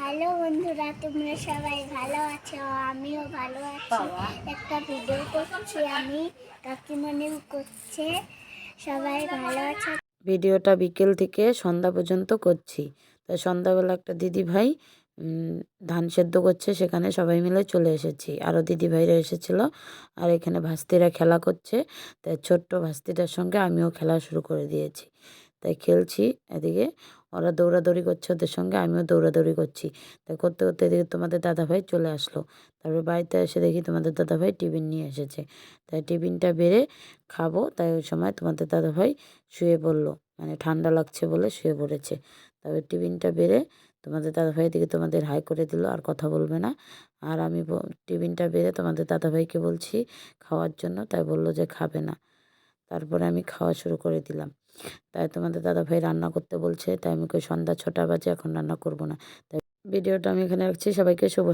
Hello বন্ধুরা, তোমরা সবাই ভালো আছো? আমিও ভালো আছি। একটা ভিডিও করছি আমি, কাকিমণি করছে। সবাই ভালো আছে। ভিডিওটা বিকেল থেকে সন্ধ্যা পর্যন্ত করছি। তাই সন্ধ্যাবেলা একটা দিদি ভাই ধান সেদ্ধ করছে, সেখানে সবাই মিলে চলে এসেছি। আরও দিদি ভাইরা এসেছিলো, আর এখানে ভাস্তিরা খেলা করছে। তাই ছোট্ট ভাস্তিটার সঙ্গে আমিও খেলা শুরু করে দিয়েছি। তাই খেলছি, এদিকে ওরা দৌড়াদৌড়ি করছে, ওদের সঙ্গে আমিও দৌড়াদৌড়ি করছি। তাই করতে করতে এদিকে তোমাদের দাদাভাই চলে আসলো। তারপরে বাড়িতে এসে দেখি তোমাদের দাদাভাই টিফিন নিয়ে এসেছে। তাই টিফিনটা বেড়ে খাবো, তাই ওই সময় তোমাদের দাদাভাই শুয়ে পড়লো, মানে ঠান্ডা লাগছে বলে শুয়ে পড়েছে। তবে টিফিনটা বেড়ে তোমাদের দাদাভাই দিকে তোমাদের হাই করে দিল, আর কথা বলবে না। আর আমি টিফিনটা বেড়ে তোমাদের দাদাভাইকে বলছি খাওয়ার জন্য, তাই বললো যে খাবে না। তারপরে আমি খাওয়া শুরু করে দিলাম। তাই তোমাদের দাদাভাই রান্না করতে বলছে, তাই আমি কই সন্ধ্যা 6টা বাজে, এখন রান্না করব না। তাই ভিডিওটা আমি এখানে রাখছি। সবাইকে শুভ